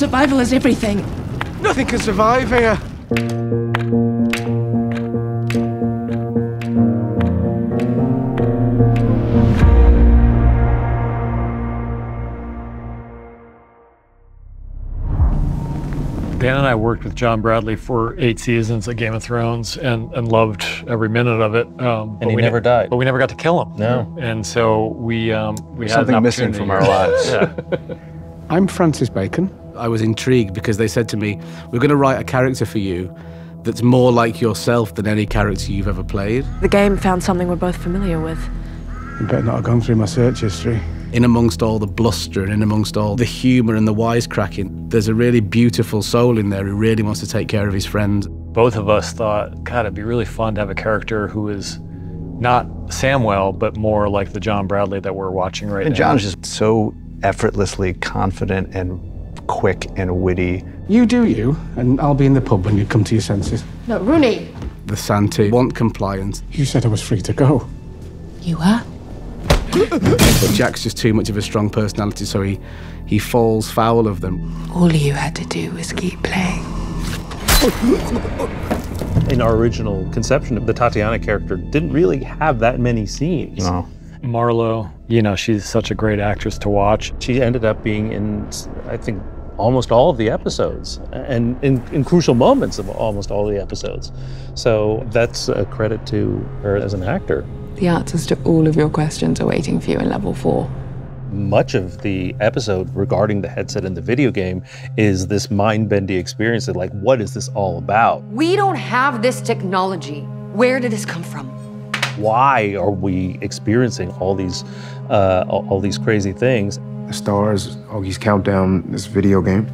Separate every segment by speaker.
Speaker 1: Survival is everything.
Speaker 2: Nothing can survive here.
Speaker 3: Dan and I worked with John Bradley for 8 seasons at Game of Thrones and loved every minute of it.
Speaker 4: And he never died.
Speaker 3: But we never got to kill him.
Speaker 4: No.
Speaker 3: And so we had
Speaker 5: something
Speaker 3: an
Speaker 5: missing from our lives.
Speaker 3: Yeah.
Speaker 2: I'm Francis Bacon.
Speaker 6: I was intrigued because they said to me, we're going to write a character for you that's more like yourself than any character you've ever played.
Speaker 7: The game found something we're both familiar with.
Speaker 2: You better not have gone through my search history.
Speaker 6: In amongst all the bluster and in amongst all the humour and the wisecracking, there's a really beautiful soul in there who really wants to take care of his friend.
Speaker 3: Both of us thought, God, it'd be really fun to have a character who is not Samwell, but more like the John Bradley that we're watching right now.
Speaker 5: And John's just so effortlessly confident and quick and witty.
Speaker 2: You do you, and I'll be in the pub when you come to your senses.
Speaker 1: No, Rooney.
Speaker 6: The Santee want compliance.
Speaker 2: You said I was free to go.
Speaker 1: You were?
Speaker 6: But Jack's just too much of a strong personality, so he falls foul of them.
Speaker 1: All you had to do was keep playing.
Speaker 4: In our original conception, the Tatiana character didn't really have that many scenes.
Speaker 5: No.
Speaker 3: Marlo, you know, she's such a great actress to watch.
Speaker 4: She ended up being in, I think, almost all of the episodes, and in crucial moments of almost all the episodes. So that's a credit to her as an actor.
Speaker 8: The answers to all of your questions are waiting for you in level 4.
Speaker 4: Much of the episode regarding the headset in the video game is this mind-bending experience of, like, what is this all about?
Speaker 9: We don't have this technology. Where did this come from?
Speaker 4: Why are we experiencing all these crazy things?
Speaker 10: The stars, Augie's Countdown, this video game,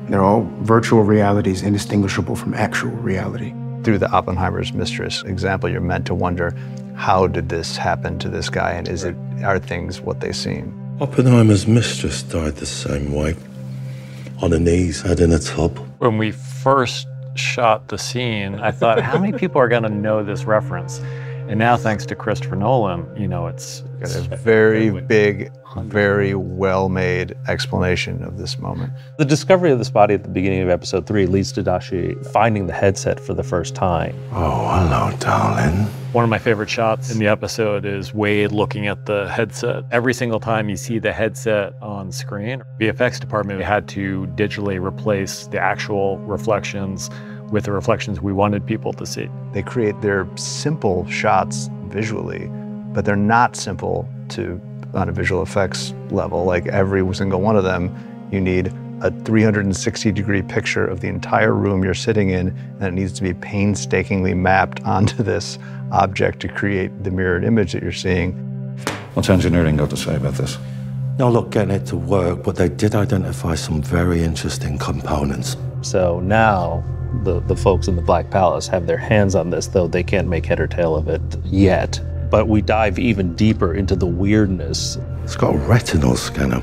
Speaker 10: they're all virtual realities indistinguishable from actual reality.
Speaker 5: Through the Oppenheimer's Mistress example, you're meant to wonder, how did this happen to this guy, and are things what they seem?
Speaker 11: Oppenheimer's mistress died the same way, on her knees, head in a tub.
Speaker 3: When we first shot the scene, I thought, how many people are going to know this reference? And now, thanks to Christopher Nolan, you know, it's
Speaker 5: got a very big, very well-made explanation of this moment.
Speaker 4: The discovery of this body at the beginning of episode 3 leads to Dashi finding the headset for the first time.
Speaker 11: Oh, hello, darling.
Speaker 3: One of my favorite shots in the episode is Wade looking at the headset. Every single time you see the headset on screen, VFX department had to digitally replace the actual reflections with the reflections we wanted people to see.
Speaker 5: They create their simple shots visually, but they're not simple on a visual effects level. Like every single one of them, you need a 360-degree picture of the entire room you're sitting in, and it needs to be painstakingly mapped onto this object to create the mirrored image that you're seeing.
Speaker 11: What's engineering got to say about this? No luck getting it to work, but they did identify some very interesting components.
Speaker 4: So now, the folks in the Black Palace have their hands on this, though they can't make head or tail of it yet. But we dive even deeper into the weirdness.
Speaker 11: It's got a retinal scanner,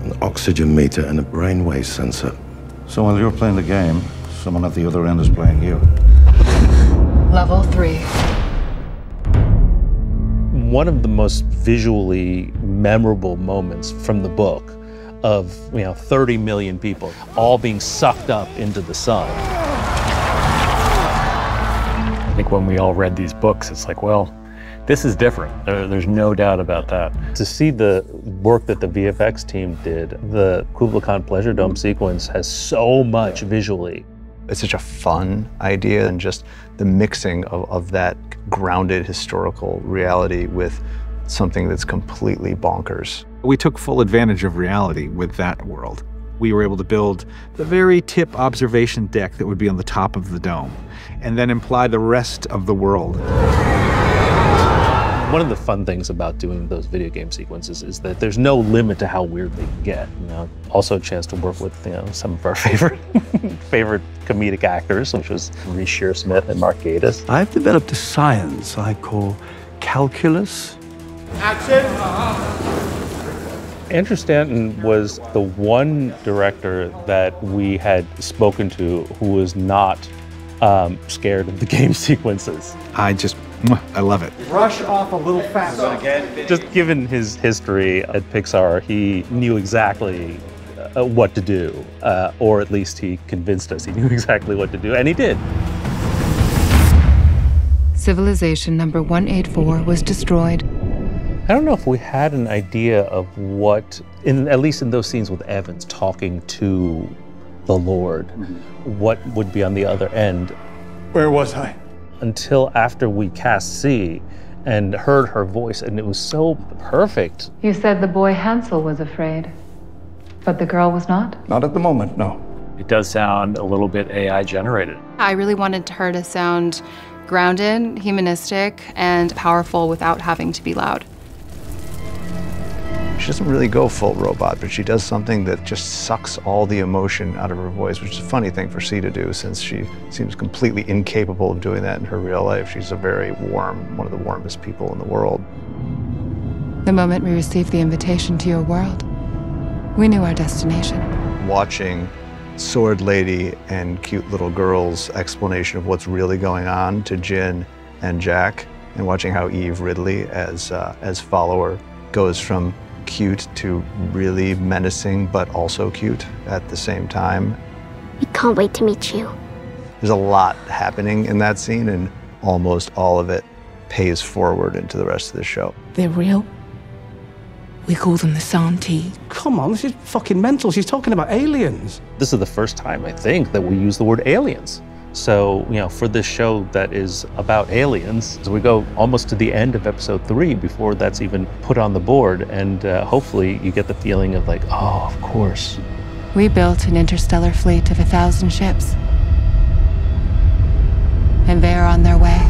Speaker 11: an oxygen meter, and a brainwave sensor. So while you're playing the game, someone at the other end is playing you.
Speaker 9: Level 3.
Speaker 4: One of the most visually memorable moments from the book of 30 million people all being sucked up into the sun.
Speaker 3: I think when we all read these books, it's like, well, this is different. There's no doubt about that.
Speaker 4: To see the work that the VFX team did, the Kubla Khan Pleasure Dome sequence has so much visually.
Speaker 5: It's such a fun idea, and just the mixing of that grounded historical reality with something that's completely bonkers.
Speaker 12: We took full advantage of reality with that world. We were able to build the very tip observation deck that would be on the top of the dome, and then imply the rest of the world.
Speaker 4: One of the fun things about doing those video game sequences is that there's no limit to how weird they can get. Also a chance to work with some of our favorite comedic actors, which was Reece Shearsmith and Mark Gatiss.
Speaker 13: I've developed a science I call calculus.
Speaker 2: Action!
Speaker 4: Andrew Stanton was the one director that we had spoken to who was not scared of the game sequences.
Speaker 12: I love it.
Speaker 2: Brush off a little faster.
Speaker 4: Just given his history at Pixar, he knew exactly what to do, or at least he convinced us he knew exactly what to do, and he did.
Speaker 14: Civilization number 184 was destroyed.
Speaker 4: I don't know if we had an idea of what, at least in those scenes with Evans talking to the Lord, what would be on the other end.
Speaker 13: Where was I?
Speaker 4: Until after we cast C and heard her voice, and it was so perfect.
Speaker 15: You said the boy Hansel was afraid, but the girl was not?
Speaker 13: Not at the moment, no.
Speaker 3: It does sound a little bit AI generated.
Speaker 16: I really wanted her to sound grounded, humanistic, and powerful without having to be loud.
Speaker 5: She doesn't really go full robot, but she does something that just sucks all the emotion out of her voice, which is a funny thing for C to do since she seems completely incapable of doing that in her real life. She's a very warm, one of the warmest people in the world.
Speaker 14: The moment we received the invitation to your world, we knew our destination.
Speaker 5: Watching Sword Lady and cute little girl's explanation of what's really going on to Jin and Jack, and watching how Eve Ridley as follower goes from cute to really menacing, but also cute at the same time.
Speaker 17: We can't wait to meet you.
Speaker 5: There's a lot happening in that scene, and almost all of it pays forward into the rest of the show.
Speaker 1: They're real. We call them the Santee.
Speaker 2: Come on, this is fucking mental. She's talking about aliens.
Speaker 4: This is the first time, I think, that we use the word aliens. So, you know, for this show that is about aliens, so we go almost to the end of episode 3 before that's even put on the board, and hopefully you get the feeling of like, oh, of course.
Speaker 14: We built an interstellar fleet of 1,000 ships, and they are on their way.